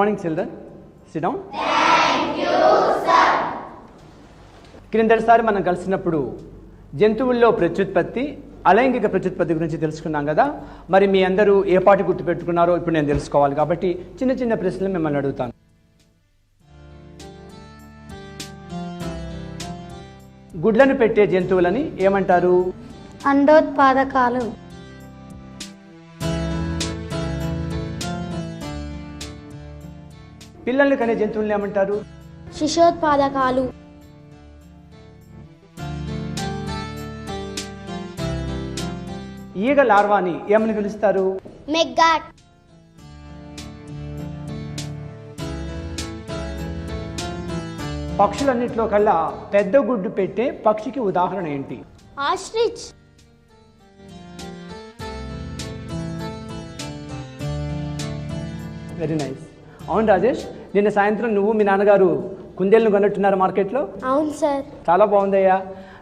Morning children. Sit down. క్రిందటిసారి మనం కలిసినప్పుడు జంతువుల్లో ప్రత్యుత్పత్తి, అలైంగిక ప్రత్యుత్పత్తి గురించి తెలుసుకున్నాం కదా. మరి మీ అందరూ ఏ పాటి గుర్తుపెట్టుకున్నారో ఇప్పుడు నేను తెలుసుకోవాలి. కాబట్టి చిన్న చిన్న ప్రశ్నలు మిమ్మల్ని అడుగుతాను. గుడ్లను పెట్టే జంతువులని ఏమంటారు? అండోత్పాదకాలు. పిల్లల్ని కనే జంతువుల్ని ఏమంటారు? శిశోత్పాదకాలు. ఈగ లార్వాని ఏమని పిలుస్తారు? మెగ్గాట్. పక్షులన్నిట్లో కల్లా పెద్ద గుడ్డు పెట్టే పక్షికి ఉదాహరణ ఏంటి? ఆస్ట్రిచ్. Very nice. అవును రాజేష్, నిన్న సాయంత్రం నువ్వు మీ నాన్నగారు కుందేళ్ళను కొన్నట్టున్నారు మార్కెట్లో. అవును సార్. చాలా బాగుందయ్యా.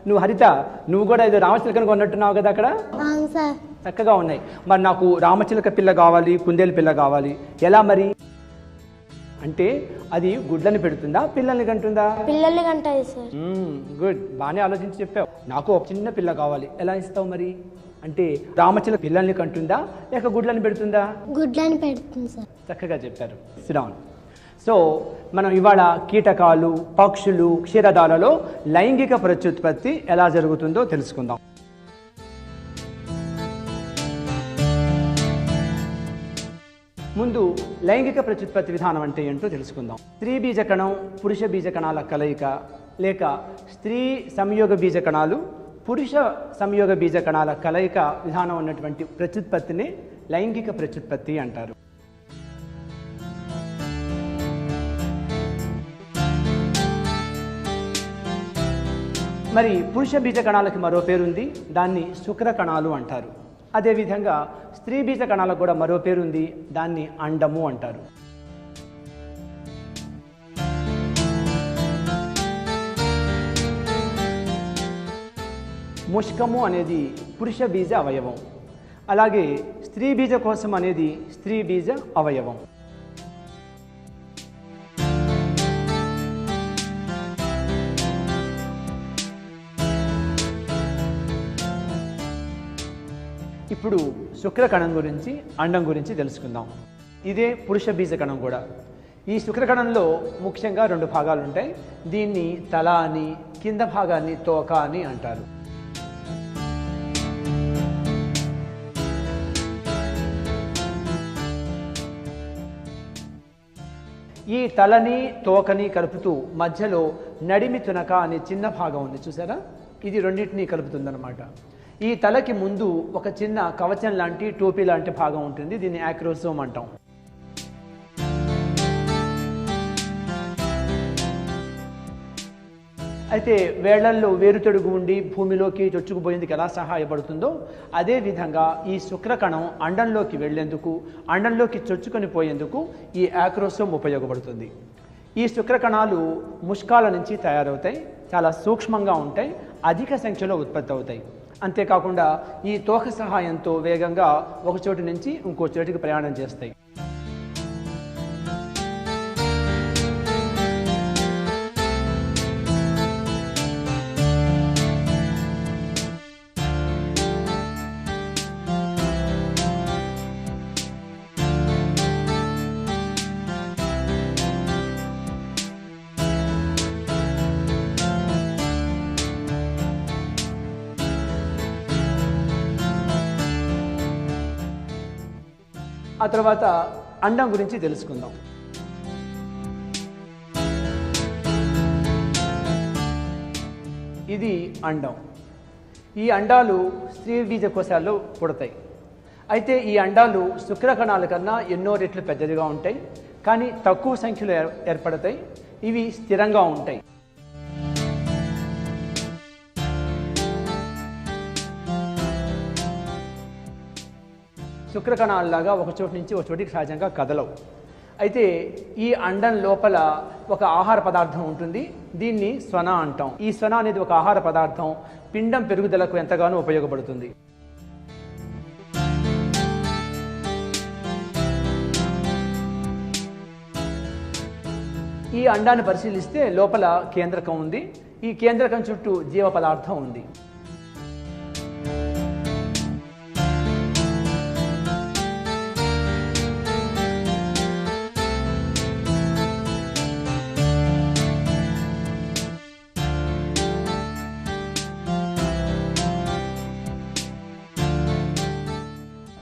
నువ్వు హరిత, నువ్వు కూడా ఏదో రామచిలకను కొన్నట్టున్నావు కదా అక్కడ. అవును సార్. చక్కగా ఉన్నాయి. మరి నాకు రామచిలక పిల్ల కావాలి, కుందేలు పిల్ల కావాలి, ఎలా మరి? అంటే అది గుడ్లని పెడుతుందా, పిల్లల్ని కంటుందా? పిల్లల్ని కంటాయి సార్. గుడ్, బాగానే ఆలోచించి చెప్పావు. నాకు ఒక చిన్న పిల్ల కావాలి, ఎలా ఇస్తావు మరి? అంటే రామచిలక పిల్లల్ని కంటుందా లేక గుడ్లని పెడుతుందా? గుడ్లని పెడుతుంది సార్. చక్కగా చెప్పారు. SIT down. సో మనం ఇవాళ కీటకాలు, పక్షులు, క్షీరదాలలో లైంగిక ప్రత్యుత్పత్తి ఎలా జరుగుతుందో తెలుసుకుందాం. ముందు లైంగిక ప్రత్యుత్పత్తి విధానం అంటే ఏంటో తెలుసుకుందాం. స్త్రీ బీజకణం, పురుష బీజకణాల కలయిక, లేక స్త్రీ సంయోగ బీజకణాలు, పురుష సంయోగ బీజకణాల కలయిక విధానం ఉన్నటువంటి ప్రత్యుత్పత్తిని లైంగిక ప్రత్యుత్పత్తి అంటారు. మరి పురుష బీజ కణాలకి మరో పేరుంది, దాన్ని శుక్ర కణాలు అంటారు. అదేవిధంగా స్త్రీ బీజ కణాలకు కూడా మరో పేరుంది, దాన్ని అండము అంటారు. ముష్కము అనేది పురుష బీజ అవయవం, అలాగే స్త్రీ బీజ కోసం అనేది స్త్రీ బీజ అవయవం. ఇప్పుడు శుక్రకణం గురించి, అండం గురించి తెలుసుకుందాం. ఇదే పురుష బీజ కణం కూడా. ఈ శుక్రకణంలో ముఖ్యంగా రెండు భాగాలు ఉంటాయి. దీన్ని తల అని, కింద భాగాన్ని తోక అని అంటారు. ఈ తలని తోకని కలుపుతూ మధ్యలో నడిమి తునక అనే చిన్న భాగం ఉంది, చూసారా? ఇది రెండింటినీ కలుపుతుందన్నమాట. ఈ తలకి ముందు ఒక చిన్న కవచం లాంటి, టోపీ లాంటి భాగం ఉంటుంది, దీన్ని యాక్రోసోమ్ అంటాం. అయితే వేళ్లల్లో వేరుతొడుగు ఉండి భూమిలోకి చొచ్చుకుపోయేందుకు ఎలా సహాయపడుతుందో అదేవిధంగా ఈ శుక్రకణం అండంలోకి వెళ్లేందుకు, అండంలోకి చొచ్చుకొని పోయేందుకు ఈ యాక్రోసోమ్ ఉపయోగపడుతుంది. ఈ శుక్రకణాలు ముష్కాల నుంచి తయారవుతాయి, చాలా సూక్ష్మంగా ఉంటాయి, అధిక సంఖ్యలో ఉత్పత్తి అవుతాయి. అంతేకాకుండా ఈ తోక సహాయంతో వేగంగా ఒక చోటు నుంచి ఇంకో చోటికి ప్రయాణం చేస్తాయి. ఆ తర్వాత అండం గురించి తెలుసుకుందాం. ఇది అండం. ఈ అండాలు స్త్రీ బీజకోశాల్లో పుడతాయి. అయితే ఈ అండాలు శుక్రకణాల కన్నా ఎన్నో రెట్లు పెద్దదిగా ఉంటాయి, కానీ తక్కువ సంఖ్యలో ఏర్పడతాయి. ఇవి స్థిరంగా ఉంటాయి. శుక్రకణాలలాగా ఒక చోటు నుంచి ఒక చోటికి సహజంగా కదలవు. అయితే ఈ అండం లోపల ఒక ఆహార పదార్థం ఉంటుంది, దీన్ని స్వన అంటాం. ఈ స్వన అనేది ఒక ఆహార పదార్థం, పిండం పెరుగుదలకు ఎంతగానో ఉపయోగపడుతుంది. ఈ అండాన్ని పరిశీలిస్తే లోపల కేంద్రకం ఉంది. ఈ కేంద్రకం చుట్టూ జీవ పదార్థం ఉంది.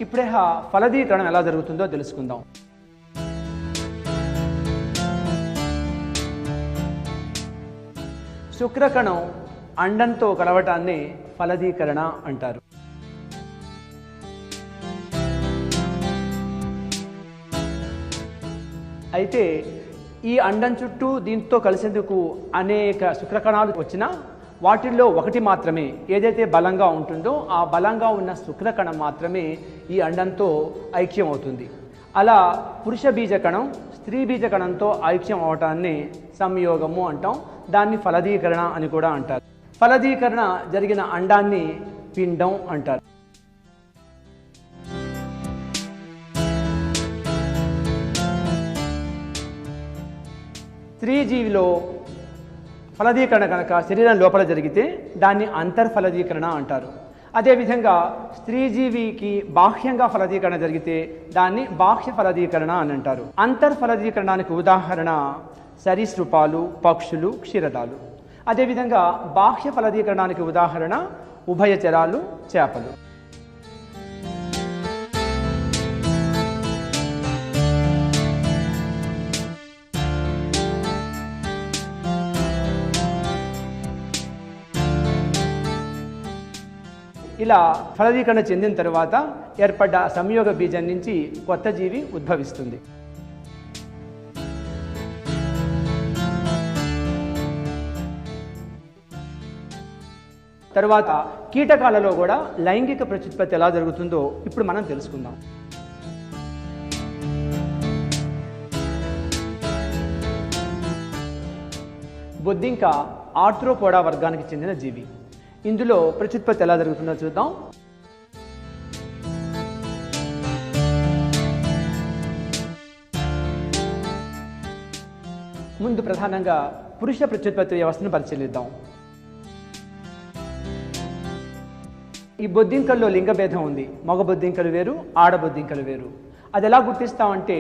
ఇప్పుడే ఫలదీకరణం ఎలా జరుగుతుందో తెలుసుకుందాం. శుక్రకణం అండంతో కలవటాన్ని ఫలదీకరణ అంటారు. అయితే ఈ అండం చుట్టూ దీంతో కలిసేందుకు అనేక శుక్రకణాలు వచ్చినా వాటిల్లో ఒకటి మాత్రమే ఏదైతే బలంగా ఉంటుందో ఆ బలంగా ఉన్న శుక్రకణం మాత్రమే ఈ అండంతో ఐక్యం అవుతుంది. అలా పురుష బీజకణం స్త్రీ బీజకణంతో ఐక్యం అవటాన్ని సంయోగము అంటాం. దాన్ని ఫలదీకరణ అని కూడా అంటారు. ఫలదీకరణ జరిగిన అండాన్ని పిండం అంటారు. స్త్రీ జీవిలో ఫలదీకరణ కనుక శరీరం లోపల జరిగితే దాన్ని అంతర్ఫలదీకరణ అంటారు. అదేవిధంగా స్త్రీజీవికి బాహ్యంగా ఫలదీకరణ జరిగితే దాన్ని బాహ్య ఫలదీకరణ అని అంటారు. అంతర్ఫలదీకరణానికి ఉదాహరణ సరీసృపాలు, పక్షులు, క్షీరదాలు. అదేవిధంగా బాహ్య ఫలదీకరణానికి ఉదాహరణ ఉభయచరాలు, చేపలు. ఇలా ఫలదీకరణ చెందిన తరువాత ఏర్పడ్డ సంయోగ బీజం నుంచి కొత్త జీవి ఉద్భవిస్తుంది. తరువాత కీటకాలలో కూడా లైంగిక ప్రత్యుత్పత్తి ఎలా జరుగుతుందో ఇప్పుడు మనం తెలుసుకుందాం. బొద్దింక ఆర్థ్రోపోడా వర్గానికి చెందిన జీవి. ఇందులో ప్రత్యుత్పత్తి ఎలా జరుగుతుందో చూద్దాం. ముందు ప్రధానంగా పురుష ప్రత్యుత్పత్తి వ్యవస్థను పరిశీలిద్దాం. ఈ బొద్దింకల్లో లింగభేదం ఉంది. మగ బొద్దింకలు వేరు, ఆడబొద్దింకలు వేరు. అది ఎలా గుర్తిస్తామంటే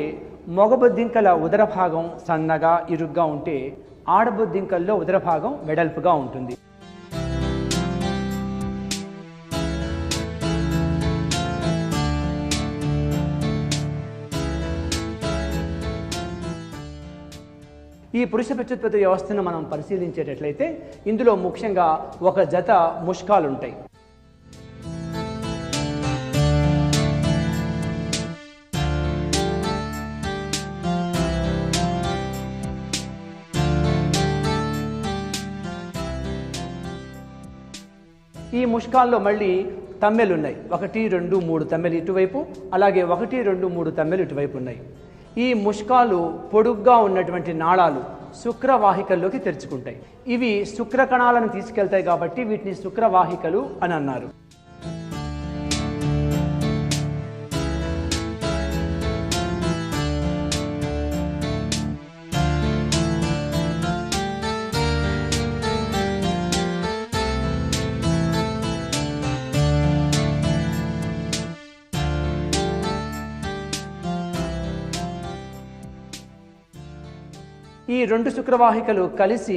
మగ బొద్దింకల ఉదర భాగం సన్నగా ఇరుగ్గా ఉంటే ఆడబొద్దింకల్లో ఉదర భాగం వెడల్పుగా ఉంటుంది. ఈ పురుష ప్రత్యుత్పత్తి వ్యవస్థను మనం పరిశీలించేటట్లయితే ఇందులో ముఖ్యంగా ఒక జత ముష్కాలు ఉంటాయి. ఈ ముష్కాల్లో మళ్ళీ తమ్మెలు ఉన్నాయి. 1, 2, 3 తమ్మెలు ఇటువైపు, అలాగే 1, 2, 3 తమ్మెలు ఇటువైపు ఉన్నాయి. ఈ ముష్కాలు పొడుగ్గా ఉన్నటువంటి నాళాలు శుక్రవాహికల్లోకి తెరుచుకుంటాయి. ఇవి శుక్రకణాలను తీసుకెళ్తాయి కాబట్టి వీటిని శుక్రవాహికలు అని అన్నారు. ఈ 2 శుక్రవాహికలు కలిసి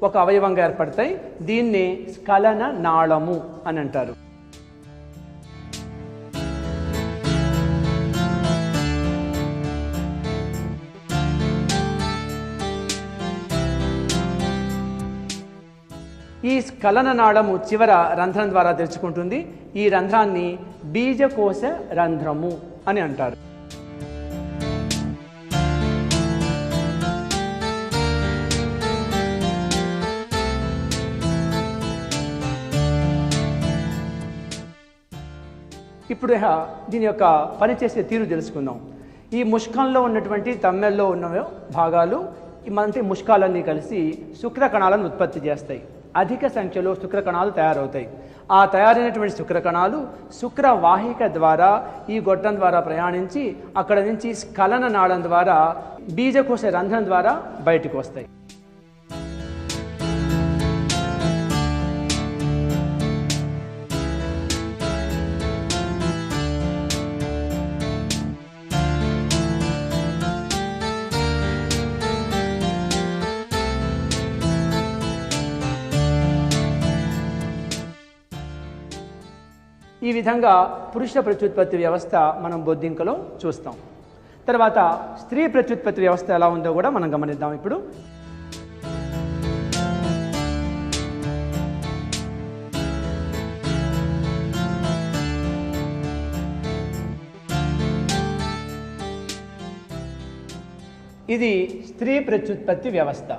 ఒక అవయవంగా ఏర్పడతాయి. దీన్ని స్ఖలన నాళము అని అంటారు. ఈ స్ఖలన నాళము చివర రంధ్రం ద్వారా తెరుచుకుంటుంది. ఈ రంధ్రాన్ని బీజకోశ రంధ్రము అని అంటారు. ఇప్పుడు దీని యొక్క పనిచేసే తీరు తెలుసుకుందాం. ఈ ముష్కంలో ఉన్నటువంటి తమ్మెల్లో ఉన్న భాగాలు అంటే ముష్కాలన్నీ కలిసి శుక్రకణాలను ఉత్పత్తి చేస్తాయి. అధిక సంఖ్యలో శుక్రకణాలు తయారవుతాయి. ఆ తయారైనటువంటి శుక్రకణాలు శుక్రవాహిక ద్వారా ఈ గొట్టం ద్వారా ప్రయాణించి అక్కడ నుంచి స్ఖలన నాళం ద్వారా బీజకోశ రంధ్రం ద్వారా బయటకు వస్తాయి. ఈ విధంగా పురుష ప్రత్యుత్పత్తి వ్యవస్థ మనం బొద్దింకలో చూస్తాం. తర్వాత స్త్రీ ప్రత్యుత్పత్తి వ్యవస్థ ఎలా ఉందో కూడా మనం గమనిద్దాం. ఇప్పుడు ఇది స్త్రీ ప్రత్యుత్పత్తి వ్యవస్థ.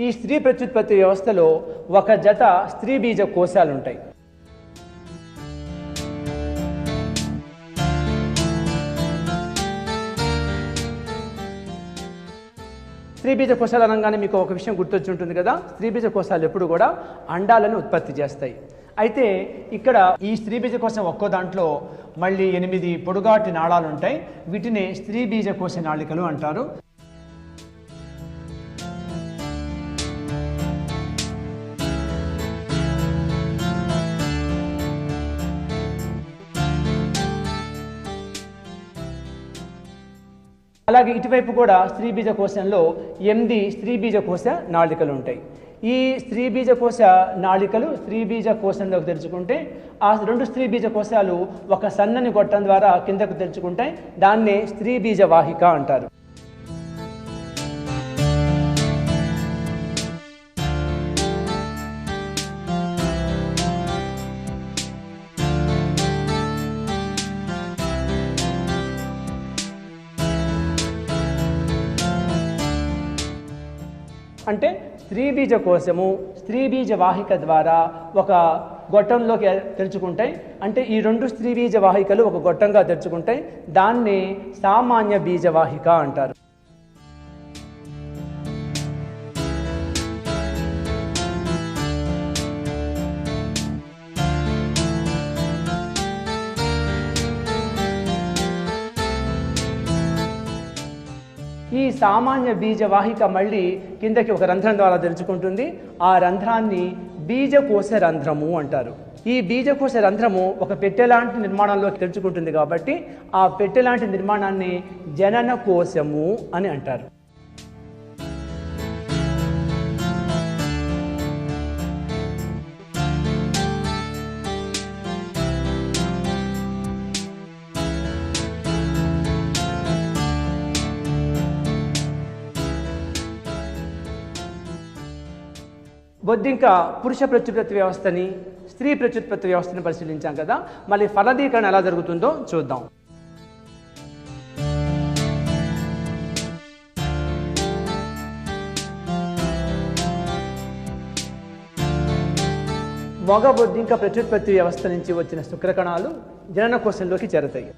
ఈ స్త్రీ ప్రత్యుత్పత్తి వ్యవస్థలో ఒక జత స్త్రీ బీజ కోశాలు ఉంటాయి. స్త్రీబీజ కోశాలు అనగానే మీకు ఒక విషయం గుర్తొచ్చి ఉంటుంది కదా, స్త్రీబీజ కోశాలు ఎప్పుడు కూడా అండాలను ఉత్పత్తి చేస్తాయి. అయితే ఇక్కడ ఈ స్త్రీబీజ కోశం ఒక్కో దాంట్లో మళ్ళీ 8 పొడుగాటి నాళాలు ఉంటాయి. వీటిని స్త్రీబీజ కోశ నాళికలు అంటారు. అలాగే ఇటువైపు కూడా స్త్రీబీజ కోశంలో 8 స్త్రీబీజ కోశ నాళికలు ఉంటాయి. ఈ స్త్రీబీజ కోశ నాళికలు స్త్రీబీజ కోశంలోకి తెరుచుకుంటే ఆ 2 స్త్రీబీజ కోశాలు ఒక సన్నని గొట్టం ద్వారా కిందకు తెరుచుకుంటాయి. దాన్నే స్త్రీబీజ వాహిక అంటారు. అంటే స్త్రీబీజ కోశము స్త్రీబీజ వాహిక ద్వారా ఒక గొట్టంలోకి తెరుచుకుంటాయి. అంటే ఈ 2 స్త్రీబీజ వాహికలు ఒక గొట్టంగా తెరుచుకుంటాయి. దాన్ని సామాన్య బీజవాహిక అంటారు. ఈ సామాన్య బీజవాహిక మళ్ళీ కిందకి ఒక రంధ్రం ద్వారా తెరుచుకుంటుంది. ఆ రంధ్రాన్ని బీజకోశ రంధ్రము అంటారు. ఈ బీజకోశ రంధ్రము ఒక పెట్టెలాంటి నిర్మాణంలో తెరుచుకుంటుంది కాబట్టి ఆ పెట్టెలాంటి నిర్మాణాన్ని జనన కోశము అని అంటారు. బొద్దింక పురుష ప్రత్యుత్పత్తి వ్యవస్థని స్త్రీ ప్రత్యుత్పత్తి వ్యవస్థని పరిశీలించాం కదా, మళ్ళీ ఫలదీకరణ ఎలా జరుగుతుందో చూద్దాం. మగ బొద్దింక ప్రత్యుత్పత్తి వ్యవస్థ నుంచి వచ్చిన శుక్రకణాలు జనన కోశంలోకి చేరతాయి.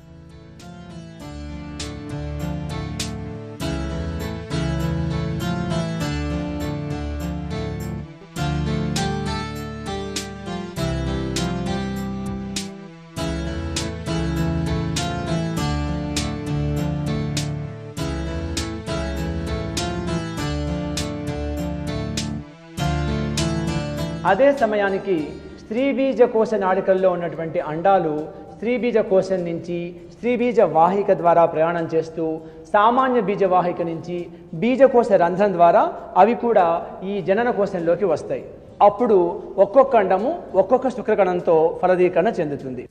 అదే సమయానికి స్త్రీబీజ కోశ నాళికల్లో ఉన్నటువంటి అండాలు స్త్రీబీజ కోశం నుంచి స్త్రీబీజ వాహిక ద్వారా ప్రయాణం చేస్తూ సామాన్య బీజవాహిక నుంచి బీజకోశ రంధ్రం ద్వారా అవి కూడా ఈ జనన కోశంలోకి వస్తాయి. అప్పుడు ఒక్కొక్క అండము ఒక్కొక్క శుక్రకణంతో ఫలదీకరణ చెందుతుంది.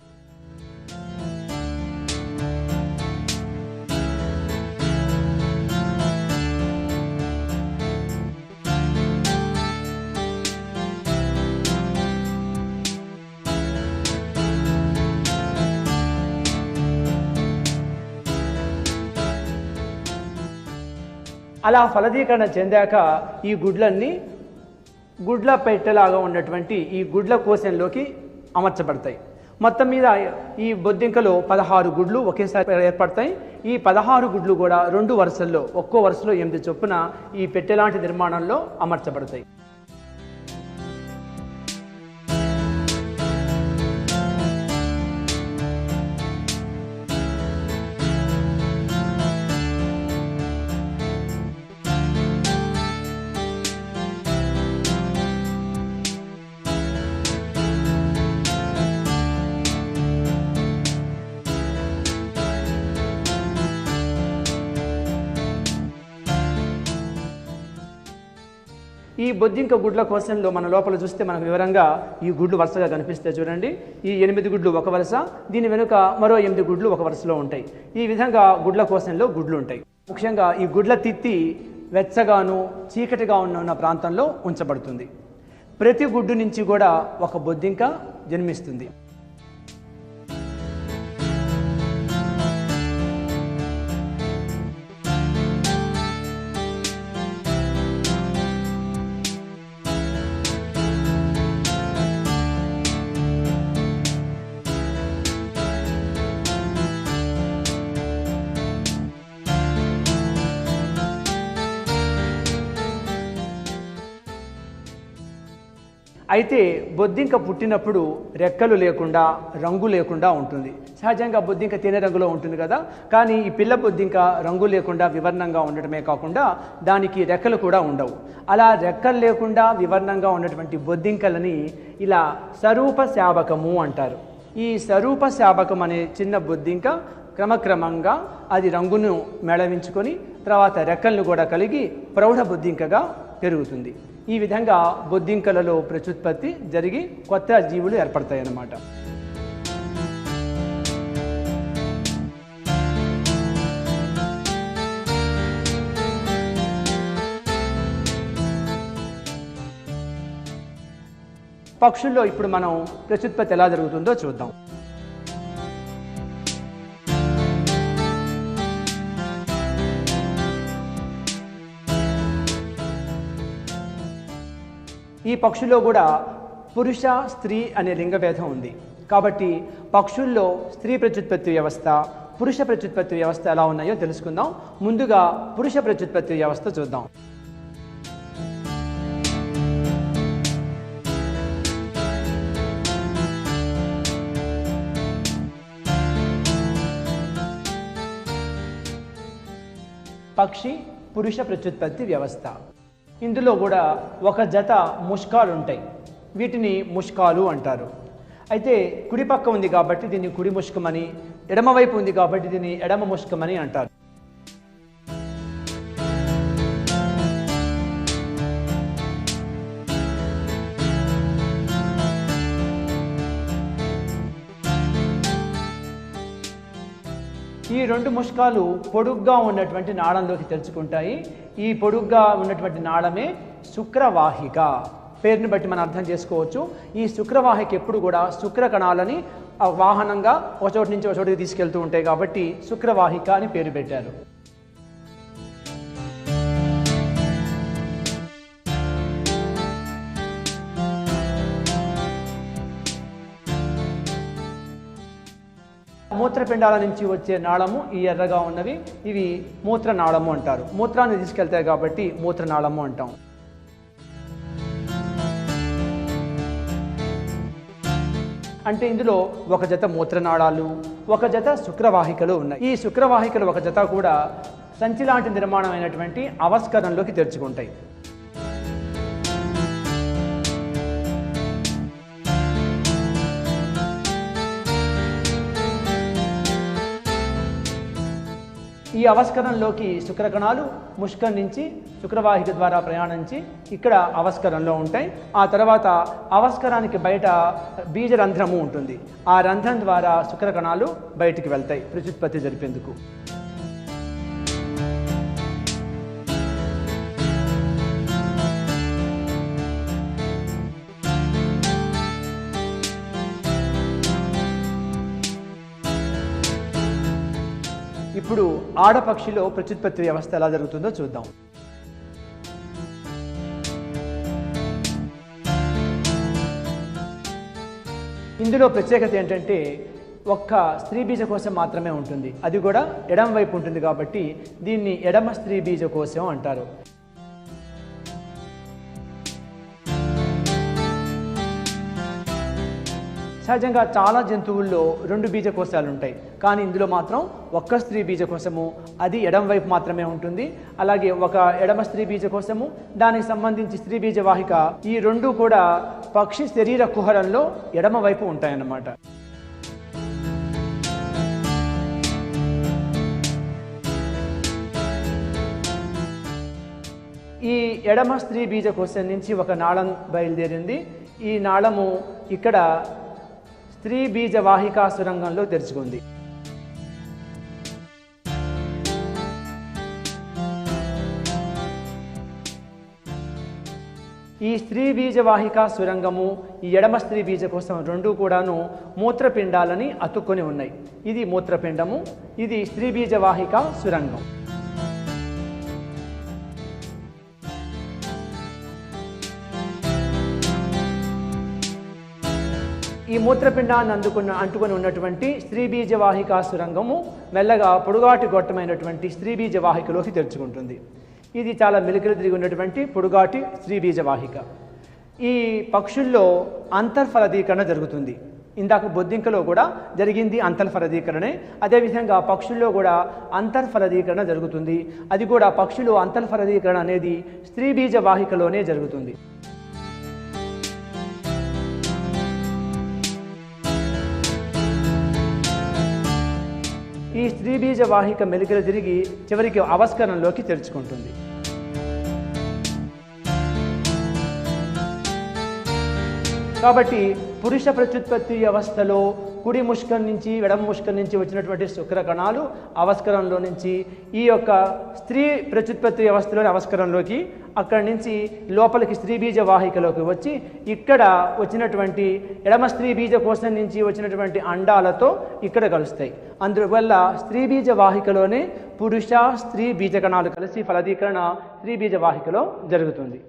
అలా ఫలదీకరణ చెందాక ఈ గుడ్లన్నీ గుడ్ల పెట్టెలాగా ఉన్నటువంటి ఈ గుడ్ల కోశంలోకి అమర్చబడతాయి. మొత్తం మీద ఈ బొద్దింకలో 16 గుడ్లు ఒకేసారి ఏర్పడతాయి. ఈ 16 గుడ్లు కూడా 2 వరుసల్లో ఒక్కో వరుసలో 8 చొప్పున ఈ పెట్టెలాంటి నిర్మాణంలో అమర్చబడతాయి. ఈ బొద్దింక గుడ్ల కోశంలో మన లోపల చూస్తే మనకు వివరంగా ఈ గుడ్లు వరుసగా కనిపిస్తాయి చూడండి. ఈ 8 గుడ్లు ఒక వరుస, దీని వెనుక మరో 8 గుడ్లు ఒక వరుసలో ఉంటాయి. ఈ విధంగా గుడ్ల కోశంలో గుడ్లు ఉంటాయి. ముఖ్యంగా ఈ గుడ్ల తిత్తి వెచ్చగాను చీకటిగా ఉన్న ప్రాంతంలో ఉంచబడుతుంది. ప్రతి గుడ్డు నుంచి కూడా ఒక బొద్దింక జన్మిస్తుంది. అయితే బొద్దింక పుట్టినప్పుడు రెక్కలు లేకుండా, రంగు లేకుండా ఉంటుంది. సహజంగా బొద్దింక తేనె రంగులో ఉంటుంది కదా, కానీ ఈ పిల్ల బొద్దింక రంగు లేకుండా వివర్ణంగా ఉండటమే కాకుండా దానికి రెక్కలు కూడా ఉండవు. అలా రెక్కలు లేకుండా వివర్ణంగా ఉన్నటువంటి బొద్దింకలని ఇలా సరూప శాబకము అంటారు. ఈ సరూప శాబకం అనే చిన్న బొద్దింక క్రమక్రమంగా అది రంగును మేళవించుకొని తర్వాత రెక్కలను కూడా కలిగి ప్రౌఢ బొద్దింకగా పెరుగుతుంది. ఈ విధంగా బొద్దింకలలో ప్రత్యుత్పత్తి జరిగి కొత్త జీవులు ఏర్పడతాయి అన్నమాట. పక్షుల్లో ఇప్పుడు మనం ప్రత్యుత్పత్తి ఎలా జరుగుతుందో చూద్దాం. ఈ పక్షుల్లో కూడా పురుష స్త్రీ అనే లింగభేదం ఉంది. కాబట్టి పక్షుల్లో స్త్రీ ప్రత్యుత్పత్తి వ్యవస్థ, పురుష ప్రత్యుత్పత్తి వ్యవస్థ ఎలా ఉన్నాయో తెలుసుకుందాం. ముందుగా పురుష ప్రత్యుత్పత్తి వ్యవస్థ చూద్దాం. పక్షి పురుష ప్రత్యుత్పత్తి వ్యవస్థ. ఇందులో కూడా ఒక జత ముష్కాలు ఉంటాయి. వీటిని ముష్కాలు అంటారు. అయితే కుడి పక్క ఉంది కాబట్టి దీన్ని కుడి ముష్కమని, ఎడమవైపు ఉంది కాబట్టి దీన్ని ఎడమ ముష్కమని అంటారు. ఈ 2 ముష్కాలు పొడుగ్గా ఉన్నటువంటి నాళంలోకి తెరుచుకుంటాయి. ఈ పొడుగ్గా ఉన్నటువంటి నాళమే శుక్రవాహిక. పేరుని బట్టి మనం అర్థం చేసుకోవచ్చు. ఈ శుక్రవాహిక ఎప్పుడు కూడా శుక్ర కణాలని వాహనంగా ఒక చోటు నుంచి ఒక చోటుకి తీసుకెళ్తూ ఉంటాయి కాబట్టి శుక్రవాహిక అని పేరు పెట్టారు. మూత్రపిండాల నుంచి వచ్చే నాళము ఈ ఎర్రగా ఉన్నవి, ఇవి మూత్రనాళము అంటారు. మూత్రాన్ని తీసుకెళ్తాయి కాబట్టి మూత్రనాళము అంటాం. అంటే ఇందులో ఒక జత మూత్రనాళాలు, ఒక జత శుక్రవాహికలు ఉన్నాయి. ఈ శుక్రవాహికలు ఒక జత కూడా సంచి లాంటి నిర్మాణమైనటువంటి అవస్కరణలోకి తెరుచుకుంటాయి. ఈ అవస్కరణలోకి శుక్రకణాలు ముష్కం నుంచి శుక్రవాహిక ద్వారా ప్రయాణించి ఇక్కడ అవస్కరణలో ఉంటాయి. ఆ తర్వాత అవస్కరానికి బయట బీజరంధ్రము ఉంటుంది. ఆ రంధ్రం ద్వారా శుక్రకణాలు బయటికి వెళ్తాయి ప్రత్యుత్పత్తి జరిపేందుకు. ఇప్పుడు ఆడపక్షిలో ప్రత్యుత్పత్తి వ్యవస్థ ఎలా జరుగుతుందో చూద్దాం. ఇందులో ప్రత్యేకత ఏంటంటే ఒక్క స్త్రీ బీజకోశం మాత్రమే ఉంటుంది. అది కూడా ఎడమ వైపు ఉంటుంది కాబట్టి దీన్ని ఎడమ స్త్రీ బీజకోశం అంటారు. సహజంగా చాలా జంతువుల్లో 2 బీజకోశాలు ఉంటాయి, కానీ ఇందులో మాత్రం ఒక్క స్త్రీ బీజకోశము, అది ఎడమ వైపు మాత్రమే ఉంటుంది. అలాగే ఒక ఎడమ స్త్రీ బీజకోశము, దానికి సంబంధించి స్త్రీ బీజవాహిక, ఈ 2 కూడా పక్షి శరీర కుహరంలో ఎడమ వైపు ఉంటాయన్నమాట. ఈ ఈ ఎడమ స్త్రీ బీజకోశం నుంచి ఒక నాళం బయలుదేరింది. ఈ నాళము ఇక్కడ స్త్రీ బీజ వాహికా సురంగంలో తెరుచుకుంది. ఈ స్త్రీ బీజ వాహికా సురంగము, ఈ ఎడమ స్త్రీ బీజ కోసం రెండు కూడాను మూత్రపిండాలని అతుక్కొని ఉన్నాయి. ఇది మూత్రపిండము, ఇది స్త్రీ బీజ వాహికా సురంగం. ఈ మూత్రపిండాన్ని అంటుకొని ఉన్నటువంటి స్త్రీ బీజ వాహికా సురంగము మెల్లగా పొడుగాటి గొట్టమైనటువంటి స్త్రీ బీజ వాహికలోకి తెరుచుకుంటుంది. ఇది చాలా మెలికలు తిరిగి ఉన్నటువంటి పొడుగాటి స్త్రీ బీజ వాహిక. ఈ పక్షుల్లో అంతర్ఫలదీకరణ జరుగుతుంది. ఇందాక బొద్దింకలో కూడా జరిగింది అంతర్ఫలదీకరణే. అదేవిధంగా పక్షుల్లో కూడా అంతర్ఫలదీకరణ జరుగుతుంది. అది కూడా పక్షులు అంతర్ఫలదీకరణ అనేది స్త్రీ బీజ వాహికలోనే జరుగుతుంది. ఈ స్త్రీ బీజ వాహిక మెలికలు తిరిగి చివరికి అవస్కరణలోకి తెరుచుకుంటుంది. కాబట్టి పురుష ప్రత్యుత్పత్తి వ్యవస్థలో కుడి ముష్కం నుంచి ఎడమ ముష్కం నుంచి వచ్చినటువంటి శుక్ర కణాలు అవస్కరణలో నుంచి ఈ యొక్క స్త్రీ ప్రత్యుత్పత్తి వ్యవస్థలోని అవస్కరణలోకి, అక్కడి నుంచి లోపలికి స్త్రీ బీజ వాహికలోకి వచ్చి ఇక్కడ వచ్చినటువంటి ఎడమ స్త్రీ బీజ కోశం నుంచి వచ్చినటువంటి అండాలతో ఇక్కడ కలుస్తాయి. అందువల్ల స్త్రీ బీజ వాహికలోనే పురుష స్త్రీ బీజ కణాలు కలిసి ఫలదీకరణ స్త్రీ బీజ వాహికలో జరుగుతుంది.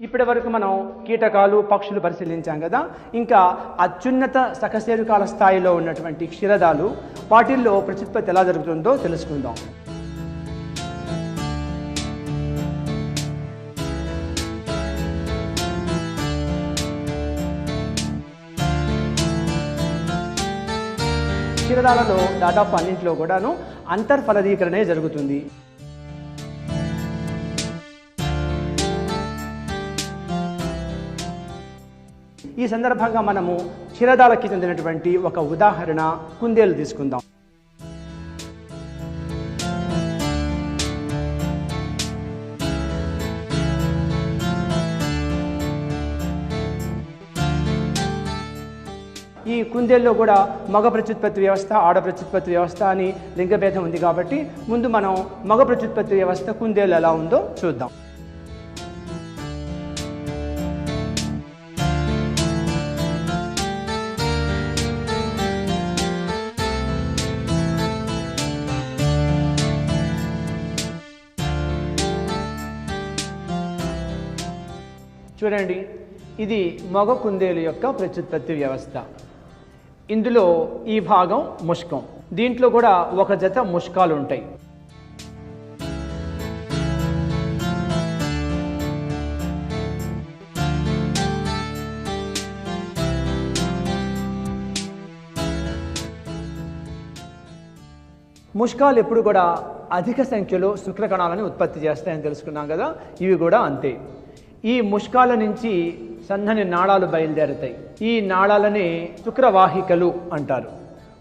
ఇప్పటి వరకు మనం కీటకాలు, పక్షులు పరిశీలించాం కదా. ఇంకా అత్యున్నత సకశేరుకాల స్థాయిలో ఉన్నటువంటి క్షీరదాలు, వాటిల్లో ప్రత్యుత్పత్తి ఎలా జరుగుతుందో తెలుసుకుందాం. క్షీరదాలలో దాదాపు అన్నింటిలో కూడాను అంతర్ఫలదీకరణే జరుగుతుంది. ఈ సందర్భంగా మనము క్షీరదాలకి చెందినటువంటి ఒక ఉదాహరణ కుందేలు తీసుకుందాం. ఈ కుందేల్లో కూడా మగ ప్రత్యుత్పత్తి వ్యవస్థ, ఆడ ప్రత్యుత్పత్తి వ్యవస్థ అని లింగభేదం ఉంది. కాబట్టి ముందు మనం మగ ప్రత్యుత్పత్తి వ్యవస్థ కుందేలు ఎలా ఉందో చూద్దాం. చూడండి, ఇది మగ కుందేలు యొక్క ప్రత్యుత్పత్తి వ్యవస్థ. ఇందులో ఈ భాగం ముష్కం, దీంట్లో కూడా ఒక జత ముష్కాలు ఉంటాయి. ముష్కాలు ఎప్పుడు కూడా అధిక సంఖ్యలో శుక్రకణాలను ఉత్పత్తి చేస్తాయని తెలుసుకున్నాం కదా. ఇవి కూడా అంతే. ఈ ముష్కాల నుంచి సన్నని నాళాలు బయలుదేరుతాయి. ఈ నాళాలని శుక్రవాహికలు అంటారు.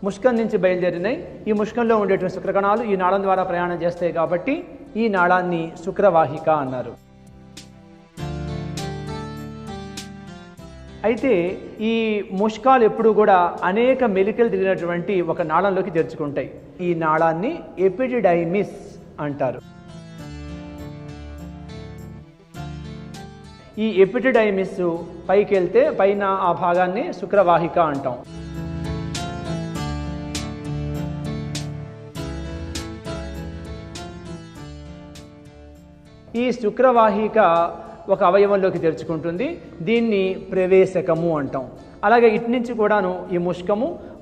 ముష్కం నుంచి బయలుదేరినాయి. ఈ ముష్కంలో ఉండేటువంటి శుక్రకణాలు ఈ నాళం ద్వారా ప్రయాణం చేస్తాయి కాబట్టి ఈ నాళాన్ని శుక్రవాహిక అన్నారు. అయితే ఈ ముష్కాలు ఎప్పుడు కూడా అనేక మెలికలు తిరిగినటువంటి ఒక నాళంలోకి తెరుచుకుంటాయి. ఈ నాళాన్ని ఎపిడిడైమిస్ అంటారు. ఈ ఎపిడిడైమిస్ పైకి వెళ్తే పైన ఆ భాగాన్ని శుక్రవాహిక అంటాం. ఈ శుక్రవాహిక ఒక అవయవంలోకి తెరుచుకుంటుంది. దీన్ని ప్రవేశకము అంటాం. అలాగే ఇటు నుంచి కూడాను ఈ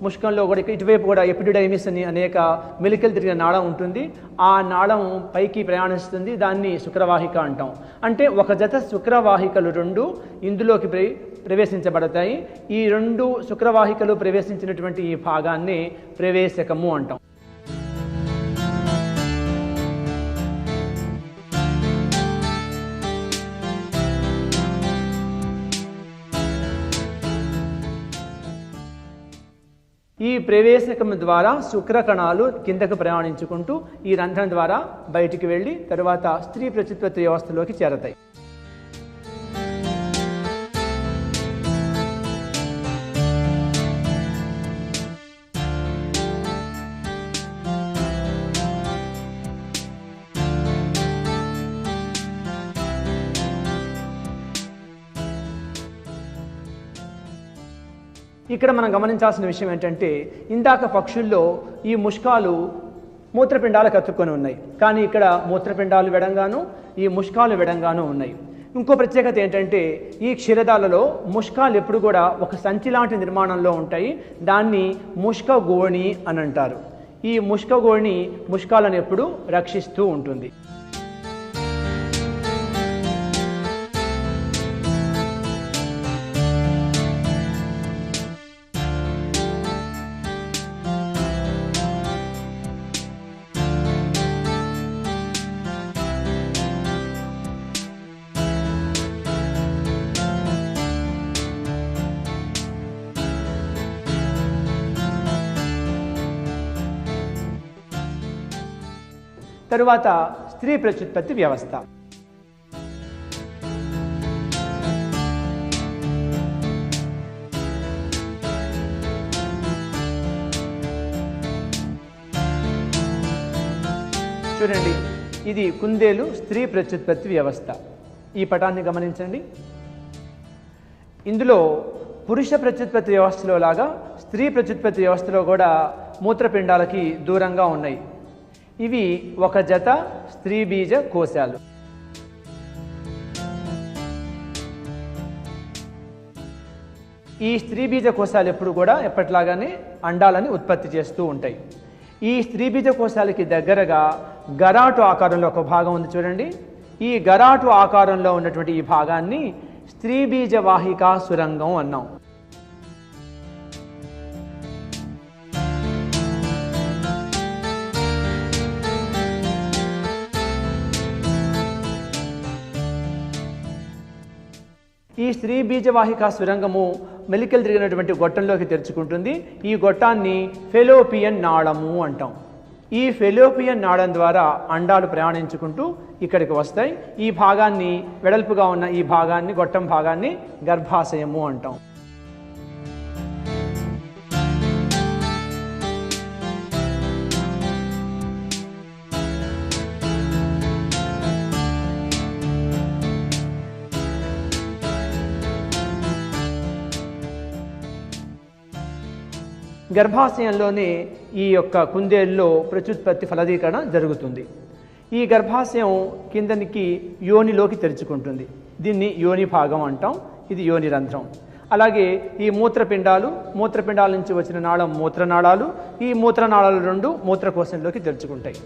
ముష్కంలో కూడా ఇటువైపు కూడా ఎపిడిడైమిస్ అని అనేక మెలికలు తిరిగిన నాళం ఉంటుంది. ఆ నాళం పైకి ప్రయాణిస్తుంది, దాన్ని శుక్రవాహిక అంటాం. అంటే ఒక జత శుక్రవాహికలు రెండు ఇందులోకి ప్రవేశించబడతాయి. ఈ రెండు శుక్రవాహికలు ప్రవేశించినటువంటి ఈ భాగాన్ని ప్రవేశకము అంటాం. ఈ ప్రవేశకం ద్వారా శుక్రకణాలు కిందకు ప్రయాణించుకుంటూ ఈ రంధ్రం ద్వారా బయటికి వెళ్ళి తరువాత స్త్రీ ప్రత్యుత్పత్తి వ్యవస్థలోకి చేరతాయి. ఇక్కడ మనం గమనించాల్సిన విషయం ఏంటంటే, ఇందాక పక్షుల్లో ఈ ముష్కాలు మూత్రపిండాలకు అతుక్కొని ఉన్నాయి, కానీ ఇక్కడ మూత్రపిండాలు వెడంగాను ఈ ముష్కాలు వెడంగాను ఉన్నాయి. ఇంకో ప్రత్యేకత ఏంటంటే, ఈ క్షీరదాలలో ముష్కాలు ఎప్పుడు కూడా ఒక సంచి లాంటి నిర్మాణంలో ఉంటాయి. దాన్ని ముష్కగోణి అని అంటారు. ఈ ముష్కగోణి ముష్కాలను ఎప్పుడు రక్షిస్తూ ఉంటుంది. తరువాత స్త్రీ ప్రత్యుత్పత్తి వ్యవస్థ. చూడండి, ఇది కుందేలు స్త్రీ ప్రత్యుత్పత్తి వ్యవస్థ. ఈ పటాన్ని గమనించండి. ఇందులో పురుష ప్రత్యుత్పత్తి వ్యవస్థలో లాగా స్త్రీ ప్రత్యుత్పత్తి వ్యవస్థలో కూడా మూత్రపిండాలకి దూరంగా ఉన్నాయి. ఇవి ఒక జత స్త్రీ బీజ కోశాలు. ఈ స్త్రీ బీజ కోశాలు ఎప్పుడు కూడా ఎప్పటిలాగానే అండాలని ఉత్పత్తి చేస్తూ ఉంటాయి. ఈ స్త్రీ బీజ కోశాలకి దగ్గరగా గరాటు ఆకారంలో ఒక భాగం ఉంది చూడండి. ఈ గరాటు ఆకారంలో ఉన్నటువంటి ఈ భాగాన్ని స్త్రీ బీజ వాహికా సురంగం అన్నాం. ఈ స్త్రీ బీజవాహికా సురంగము మెలికలు తిరిగినటువంటి గొట్టంలోకి తెరుచుకుంటుంది. ఈ గొట్టాన్ని ఫెలోపియన్ నాళము అంటాం. ఈ ఫెలోపియన్ నాళం ద్వారా అండాలు ప్రయాణించుకుంటూ ఇక్కడికి వస్తాయి. ఈ భాగాన్ని, వెడల్పుగా ఉన్న ఈ భాగాన్ని, గొట్టం భాగాన్ని గర్భాశయము అంటాం. గర్భాశయంలోనే ఈ యొక్క కుందేలులో ప్రత్యుత్పత్తి ఫలదీకరణ జరుగుతుంది. ఈ గర్భాశయం కిందనికి యోనిలోకి తెరుచుకుంటుంది. దీన్ని యోని భాగం అంటాం. ఇది యోని రంధ్రం. అలాగే ఈ మూత్రపిండాల నుంచి వచ్చిన నాళం మూత్రనాళాలు. ఈ మూత్రనాళాలు రెండు మూత్రకోశంలోకి తెరుచుకుంటాయి.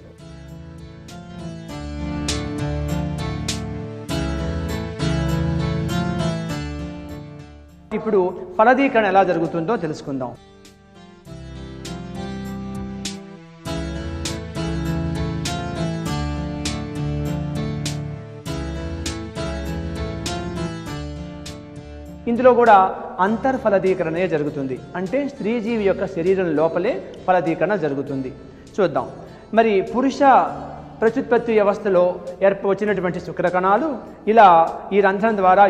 ఇప్పుడు ఫలదీకరణ ఎలా జరుగుతుందో తెలుసుకుందాం. ఇందులో కూడా అంతర్ఫలదీకరణే జరుగుతుంది. అంటే స్త్రీజీవి యొక్క శరీరం లోపలే ఫలదీకరణ జరుగుతుంది. చూద్దాం. మరి పురుష ప్రత్యుత్పత్తి వ్యవస్థలో వచ్చినటువంటి శుక్రకణాలు ఇలా ఈ రంధ్రం ద్వారా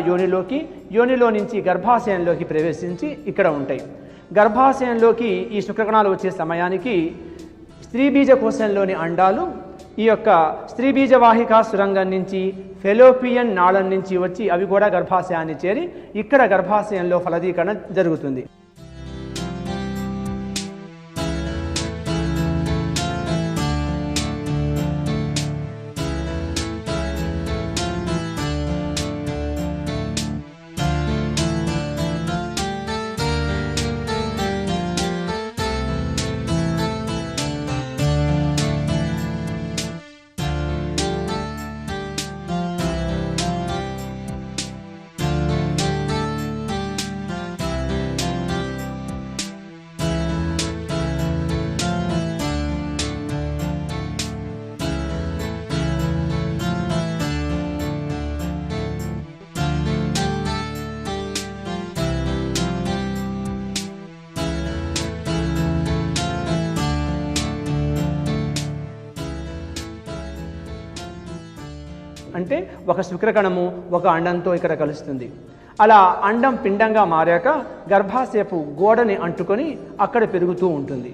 యోనిలో నుంచి గర్భాశయంలోకి ప్రవేశించి ఇక్కడ ఉంటాయి. గర్భాశయంలోకి ఈ శుక్రకణాలు వచ్చే సమయానికి స్త్రీబీజ కోశంలోని అండాలు ఈ యొక్క స్త్రీబీజవాహికా సురంగం నుంచి ఫెలోపియన్ నాళం నుంచి వచ్చి అవి కూడా గర్భాశయాన్ని చేరి ఇక్కడ గర్భాశయంలో ఫలదీకరణ జరుగుతుంది. అంటే ఒక శుక్రకణము ఒక అండంతో ఇక్కడ కలుస్తుంది. అలా అండం పిండంగా మారాక గర్భాశయపు గోడని అంటుకొని అక్కడ పెరుగుతూ ఉంటుంది.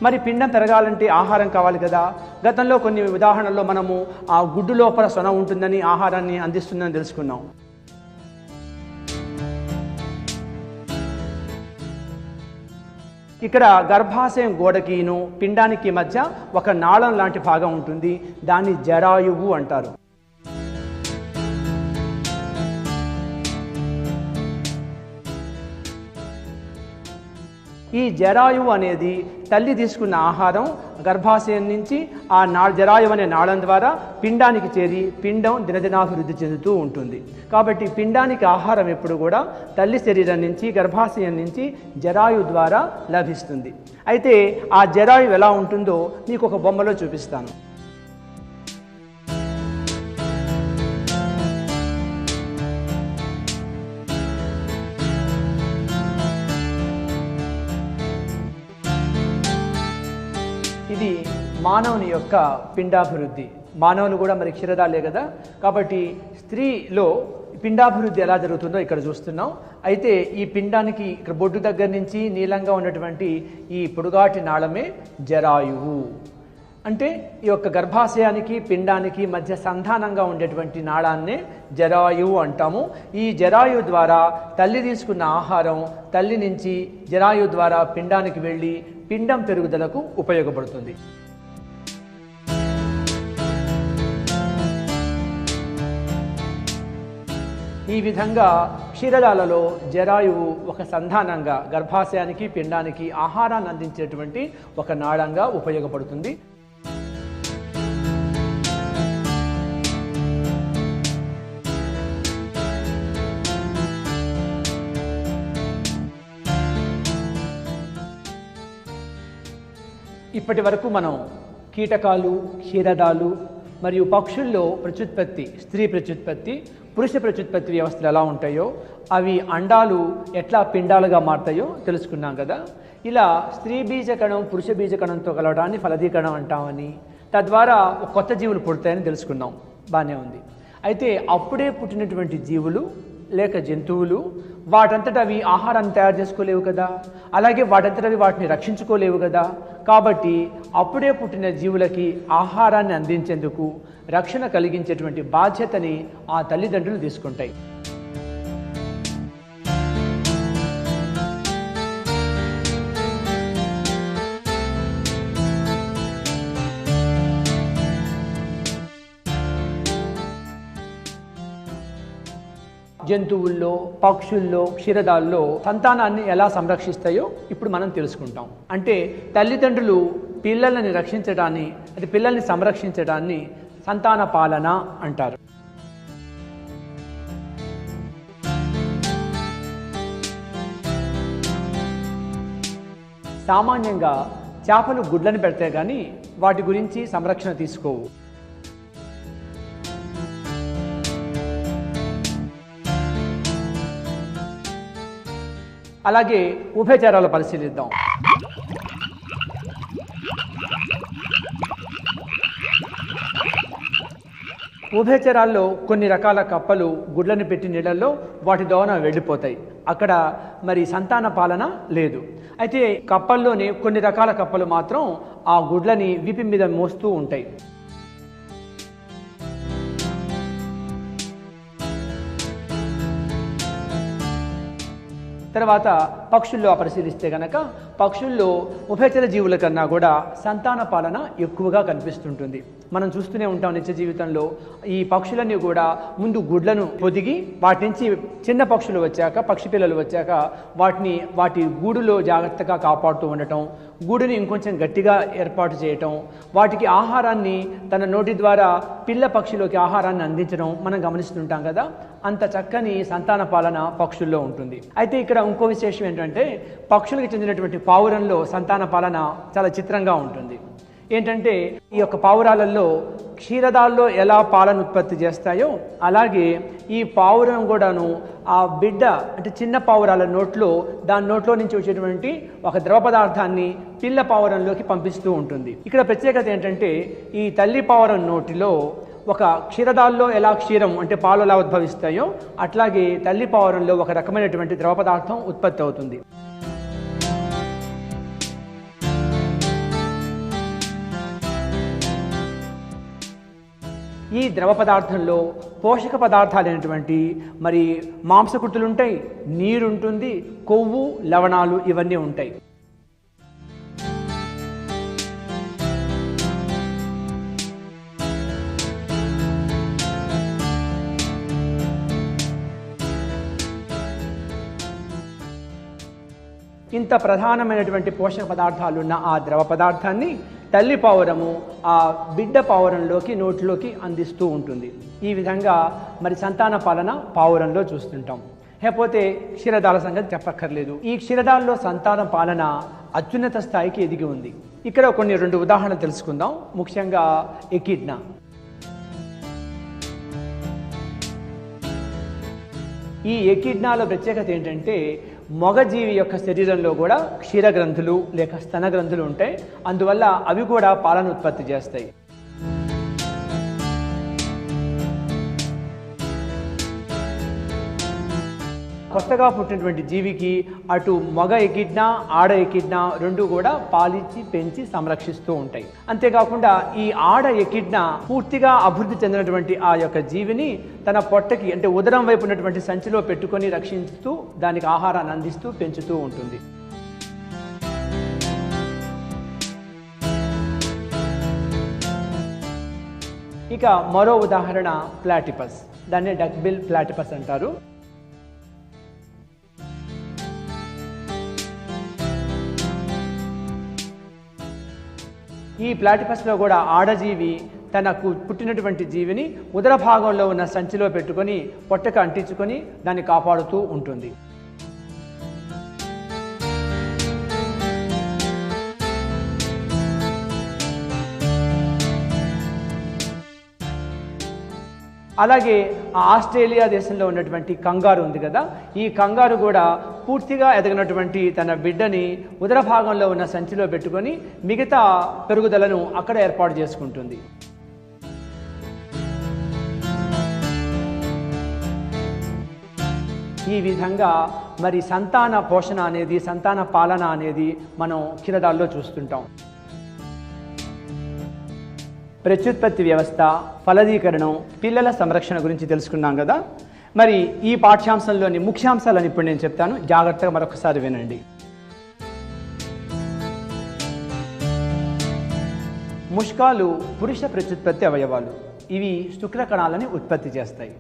మరి పిండం పెరగాలంటే ఆహారం కావాలి కదా. గతంలో కొన్ని ఉదాహరణల్లో మనము ఆ గుడ్డు లోపల సొన ఉంటుందని ఆహారాన్ని అందిస్తుందని తెలుసుకున్నాం. ఇక్కడ గర్భాశయం గోడకిను పిండానికి మధ్య ఒక నాళం లాంటి భాగం ఉంటుంది. దాన్ని జరాయువు అంటారు. ఈ జరాయువు అనేది తల్లి తీసుకున్న ఆహారం గర్భాశయం నుంచి ఆ జరాయువు అనే నాళం ద్వారా పిండానికి చేరి పిండం దినదినాభివృద్ధి చెందుతూ ఉంటుంది. కాబట్టి పిండానికి ఆహారం ఎప్పుడు కూడా తల్లి శరీరం నుంచి గర్భాశయం నుంచి జరాయువు ద్వారా లభిస్తుంది. అయితే ఆ జరాయువు ఎలా ఉంటుందో మీకు ఒక బొమ్మలో చూపిస్తాను. ఇది మానవుని యొక్క పిండాభివృద్ధి. మానవులు కూడా మరి క్షీరదాలే కదా. కాబట్టి స్త్రీలో పిండాభివృద్ధి ఎలా జరుగుతుందో ఇక్కడ చూస్తున్నాం. అయితే ఈ పిండానికి ఇక్కడ బొడ్డు దగ్గర నుంచి నీలంగా ఉన్నటువంటి ఈ పొడుగాటి నాళమే జరాయువు. అంటే ఈ యొక్క గర్భాశయానికి పిండానికి మధ్య సంధానంగా ఉండేటువంటి నాళాన్నే జరాయువు అంటాము. ఈ జరాయువు ద్వారా తల్లి తీసుకున్న ఆహారం తల్లి నుంచి జరాయువు ద్వారా పిండానికి వెళ్ళి పిండం పెరుగుదలకు ఉపయోగపడుతుంది. ఈ విధంగా క్షీరదాలలో జరాయువు ఒక సంధానంగా గర్భాశయానికి పిండానికి ఆహారాన్ని అందించేటువంటి ఒక నాళంగా ఉపయోగపడుతుంది. ఇప్పటి వరకు మనం కీటకాలు, క్షీరదాలు మరియు పక్షుల్లో ప్రత్యుత్పత్తి, స్త్రీ ప్రత్యుత్పత్తి, పురుష ప్రత్యుత్పత్తి వ్యవస్థలు ఎలా ఉంటాయో, అవి అండాలు ఎట్లా పిండాలుగా మారుతాయో తెలుసుకున్నాం కదా. ఇలా స్త్రీ బీజకణం పురుష బీజకణంతో కలవడాన్ని ఫలదీకరణం అంటామని, తద్వారా కొత్త జీవులు పుడతాయని తెలుసుకున్నాం. బాగానే ఉంది. అయితే అప్పుడే పుట్టినటువంటి జీవులు లేక జంతువులు వాటంతట అవి ఆహారాన్ని తయారు చేసుకోలేవు కదా. అలాగే వాటంతట అవి వాటిని రక్షించుకోలేవు కదా. కాబట్టి అప్పుడే పుట్టిన జీవులకి ఆహారాన్ని అందించేందుకు రక్షణ కలిగించేటువంటి బాధ్యతని ఆ తల్లిదండ్రులు తీసుకుంటాయి. జంతువుల్లో, పక్షుల్లో, క్షీరదాల్లో సంతానాన్ని ఎలా సంరక్షిస్తాయో ఇప్పుడు మనం తెలుసుకుంటాం. అంటే తల్లిదండ్రులు పిల్లలని రక్షించడాన్ని, అది పిల్లల్ని సంరక్షించడాన్ని సంతాన పాలన అంటారు. సామాన్యంగా చేపలు గుడ్లను పెడతాయి కానీ వాటి గురించి సంరక్షణ తీసుకోవు. అలాగే ఉభయచరాలు పరిశీలిద్దాం. ఉభయచరాల్లో కొన్ని రకాల కప్పలు గుడ్లను పెట్టి నీళ్ళల్లో వాటి దోన వెళ్ళిపోతాయి. అక్కడ మరి సంతాన పాలన లేదు. అయితే కప్పల్లోనే కొన్ని రకాల కప్పలు మాత్రం ఆ గుడ్లని వీపు మీద మోస్తూ ఉంటాయి. తర్వాత పక్షుల్లో పరిశీలిస్తే కనుక పక్షుల్లో ఉభయచర జీవుల కన్నా కూడా సంతాన పాలన ఎక్కువగా కనిపిస్తుంటుంది. మనం చూస్తూనే ఉంటాం నిత్య జీవితంలో. ఈ పక్షులన్నీ కూడా ముందు గుడ్లను పొదిగి వాటి నుంచి చిన్న పక్షులు వచ్చాక, పక్షి పిల్లలు వచ్చాక వాటి గూడులో జాగ్రత్తగా కాపాడుతూ ఉండటం, గూడుని ఇంకొంచెం గట్టిగా ఏర్పాటు చేయటం, వాటికి ఆహారాన్ని తన నోటి ద్వారా పిల్ల పక్షిలోకి ఆహారాన్ని అందించడం మనం గమనిస్తుంటాం కదా. అంత చక్కని సంతాన పాలన పక్షుల్లో ఉంటుంది. అయితే ఇక్కడ ఇంకో విశేషం ఏంటంటే పక్షులకు చెందినటువంటి పావురంలో సంతాన పాలన చాలా చిత్రంగా ఉంటుంది. ఏంటంటే ఈ యొక్క పావురాలలో క్షీరదాల్లో ఎలా పాలను ఉత్పత్తి చేస్తాయో అలాగే ఈ పావురం కూడాను ఆ బిడ్డ అంటే చిన్న పావురాల దాని నోట్లో నుంచి వచ్చేటువంటి ఒక ద్రవ పదార్థాన్ని పిల్ల పావురంలోకి పంపిస్తూ ఉంటుంది. ఇక్కడ ప్రత్యేకత ఏంటంటే ఈ తల్లి పావురం నోటిలో ఒక క్షీరదాల్లో ఎలా క్షీరం అంటే పాలు ఎలా ఉద్భవిస్తాయో అట్లాగే తల్లి పావురంలో ఒక రకమైనటువంటి ద్రవ పదార్థం ఉత్పత్తి అవుతుంది. ఈ ద్రవ పదార్థంలో పోషక పదార్థాలైనటువంటి మరి మాంసకృతులు ఉంటాయి, నీరు ఉంటుంది, కొవ్వు, లవణాలు ఇవన్నీ ఉంటాయి. ఇంత ప్రధానమైనటువంటి పోషక పదార్థాలున్న ఆ ద్రవ పదార్థాన్ని తల్లి పావురము ఆ బిడ్డ పావురంలోకి నోటిలోకి అందిస్తూ ఉంటుంది. ఈ విధంగా మరి సంతాన పాలన పావురంలో చూస్తుంటాం. లేకపోతే క్షీరదాల సంగతి చెప్పక్కర్లేదు. ఈ క్షీరదాల్లో సంతాన పాలన అత్యున్నత స్థాయికి ఎదిగి ఉంది. ఇక్కడ కొన్ని 2 ఉదాహరణలు తెలుసుకుందాం. ముఖ్యంగా ఎకిడ్నా. ఈ ఎకిడ్నాలో ప్రత్యేకత ఏంటంటే మగజీవి యొక్క శరీరంలో కూడా క్షీరగ్రంథులు లేక స్తన గ్రంథులు ఉంటాయి. అందువల్ల అవి కూడా పాలను ఉత్పత్తి చేస్తాయి. కొత్తగా పుట్టినటువంటి జీవికి అటు మగ ఎకిడ్నా ఆడ ఎకిడ్నా రెండు కూడా పాలిచ్చి పెంచి సంరక్షిస్తూ ఉంటాయి. అంతేకాకుండా ఈ ఆడ ఎకిడ్నా పూర్తిగా అభివృద్ధి చెందినటువంటి ఆ యొక్క జీవిని తన పొట్టకి అంటే ఉదరం వైపు ఉన్నటువంటి సంచిలో పెట్టుకొని రక్షిస్తూ దానికి ఆహారాన్ని అందిస్తూ పెంచుతూ ఉంటుంది. ఇక మరో ఉదాహరణ ప్లాటిపస్. దాన్ని డక్బిల్ ప్లాటిపస్ అంటారు. ఈ ప్లాటిపస్లో కూడా ఆడజీవి తనకు పుట్టినటువంటి జీవిని ఉదర భాగంలో ఉన్న సంచిలో పెట్టుకొని పొట్టకు అంటించుకొని దాన్ని కాపాడుతూ ఉంటుంది. అలాగే ఆస్ట్రేలియా దేశంలో ఉన్నటువంటి కంగారు ఉంది కదా, ఈ కంగారు కూడా పూర్తిగా ఎదగినటువంటి తన బిడ్డని ఉదర భాగంలో ఉన్న సంచిలో పెట్టుకొని మిగతా పెరుగుదలను అక్కడ ఏర్పాటు చేసుకుంటుంది. ఈ విధంగా మరి సంతాన పోషణ అనేది, సంతాన పాలన అనేది మనం క్షీరదాల్లో చూస్తుంటాం. ప్రత్యుత్పత్తి వ్యవస్థ, ఫలదీకరణం, పిల్లల సంరక్షణ గురించి తెలుసుకున్నాం కదా. మరి ఈ పాఠ్యాంశంలోని ముఖ్యాంశాలను ఇప్పుడు నేను చెప్తాను, జాగ్రత్తగా మరొకసారి వినండి. ముష్కాలు పురుష ప్రత్యుత్పత్తి అవయవాలు. ఇవి శుక్ర కణాలని ఉత్పత్తి చేస్తాయి.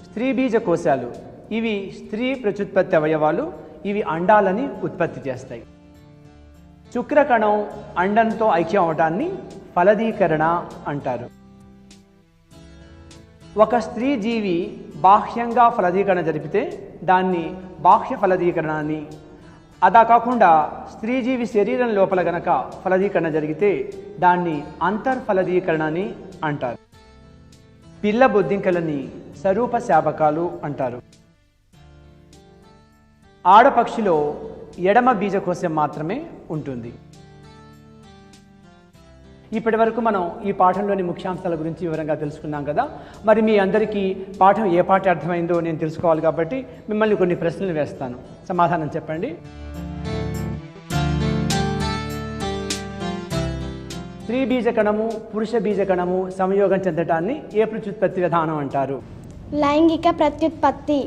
స్త్రీ బీజ కోశాలు. ఇవి స్త్రీ ప్రత్యుత్పత్తి అవయవాలు. ఇవి అండాలని ఉత్పత్తి చేస్తాయి. శుక్రకణం అండంతో ఐక్యం అవటాన్ని ఫలదీకరణ అంటారు. ఒక స్త్రీ జీవి బాహ్యంగా ఫలదీకరణ జరిపితే దాన్ని బాహ్య ఫలదీకరణ అని, అదా కాకుండా స్త్రీ జీవి శరీరం లోపల గనక ఫలదీకరణ జరిగితే దాన్ని అంతర్ఫలదీకరణ అని అంటారు. పిల్ల బొద్దింకలని స్వరూప శాపకాలు అంటారు. ఆడపక్షిలో ఎడమ బీజకోశం మాత్రమే ఉంటుంది. ఇప్పటి వరకు మనం ఈ పాఠంలోని ముఖ్యాంశాల గురించి వివరంగా తెలుసుకున్నాం కదా. మరి మీ అందరికీ పాఠం ఏ పాట అర్థమైందో నేను తెలుసుకోవాలి కాబట్టి మిమ్మల్ని కొన్ని ప్రశ్నలు వేస్తాను, సమాధానం చెప్పండి. స్త్రీ బీజకణము పురుష బీజకణము సంయోగం చెందటాన్ని ఏ ప్రత్యుత్పత్తి విధానం అంటారు? లైంగిక ప్రత్యుత్పత్తి.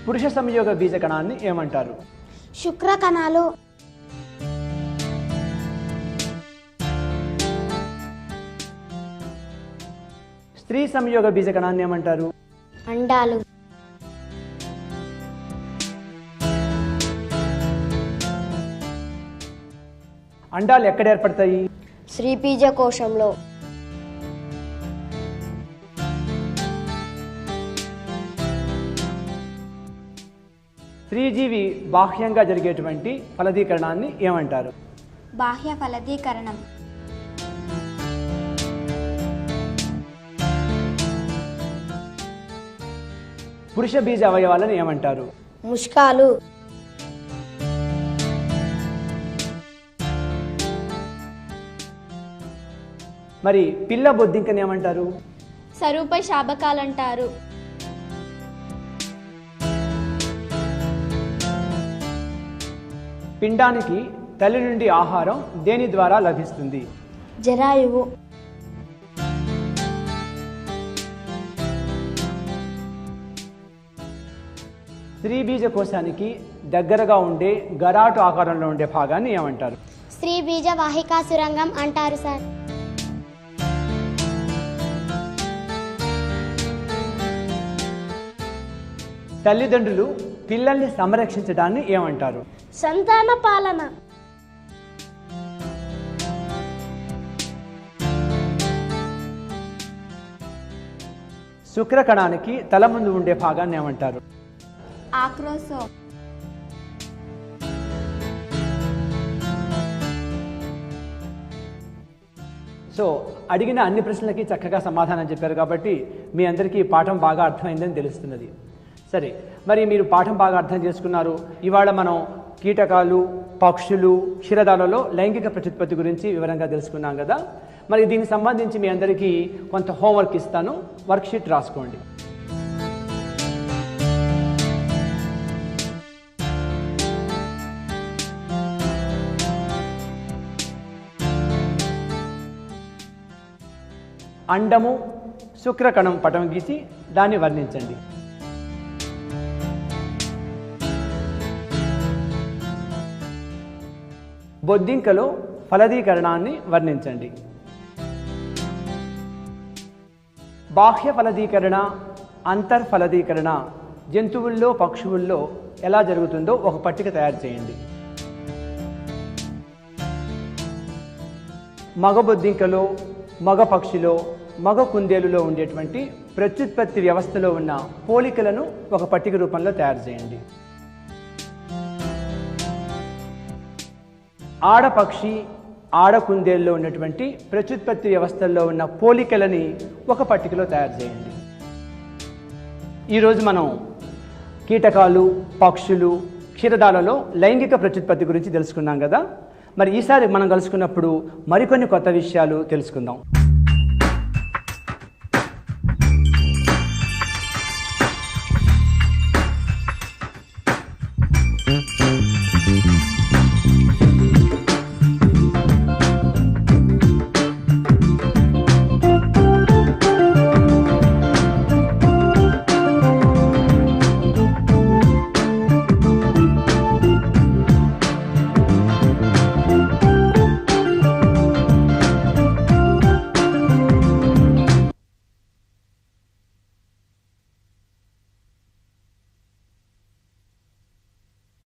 పురుష సంయోగ బీజకణాన్ని ఏమంటారు? శుక్ర కణాలు. స్త్రీ సంయోగ బీజకణాన్ని ఏమంటారు? అండాలు. అండాలు ఎక్కడ ఏర్పడతాయి? స్త్రీ బీజకోశంలో. స్త్రీజీవి బాహ్యంగా జరిగేటువంటి ఫలదీకరణాన్ని ఏమంటారు? బాహ్య ఫలదీకరణం. పురుష బీజ అవయవాలను ఏమంటారు? ముష్కాలు. మరి పిల్ల బొద్దింకని ఏమంటారు? సరూప శాబకాలంటారు. పిండానికి తల్లి నుండి ఆహారం దేని ద్వారా లభిస్తుంది? జరాయువు. స్త్రీ బీజ కోశానికి దగ్గరగా ఉండే గరాటు ఆకారంలో ఉండే భాగాన్ని ఏమంటారు? స్త్రీ బీజ వాహికా సురంగం అంటారు సార్. తల్లిదండ్రులు పిల్లల్ని సంరక్షించడాన్ని ఏమంటారు? సంతాన పాలన. శుక్రకణానికి తల ముందు ఉండే భాగాన్ని ఏమంటారు? ఆక్రోసోమ్. సో అడిగిన అన్ని ప్రశ్నలకి చక్కగా సమాధానం చెప్పారు కాబట్టి మీ అందరికీ పాఠం బాగా అర్థమైందని తెలుస్తున్నది. సరే, మరి మీరు పాఠం బాగా అర్థం చేసుకున్నారు. ఇవాళ మనం కీటకాలు, పక్షులు, క్షీరదాలలో లైంగిక ప్రత్యుత్పత్తి గురించి వివరంగా తెలుసుకున్నాం కదా. మరి దీనికి సంబంధించి మీ అందరికీ కొంత హోంవర్క్ ఇస్తాను, వర్క్షీట్ రాసుకోండి. అండము, శుక్రకణం పటం గీసి దాన్ని వర్ణించండి. బొద్దింకలో ఫలదీకరణాన్ని వర్ణించండి. బాహ్య ఫలదీకరణ, అంతర్ఫలదీకరణ జంతువుల్లో, పక్షువుల్లో ఎలా జరుగుతుందో ఒక పట్టిక తయారు చేయండి. మగ బొద్దింకలో, మగ పక్షిలో, మగ కుందేలులో ఉండేటువంటి ప్రత్యుత్పత్తి వ్యవస్థలో ఉన్న పోలికలను ఒక పట్టిక రూపంలో తయారు చేయండి. ఆడపక్షి, ఆడకుందేల్లో ఉన్నటువంటి ప్రత్యుత్పత్తి వ్యవస్థల్లో ఉన్న పోలికలని ఒక పట్టికలో తయారు చేయండి. ఈరోజు మనం కీటకాలు, పక్షులు, క్షీరదాలలో లైంగిక ప్రత్యుత్పత్తి గురించి తెలుసుకున్నాం కదా. మరి ఈసారి మనం కలుసుకున్నప్పుడు మరికొన్ని కొత్త విషయాలు తెలుసుకుందాం.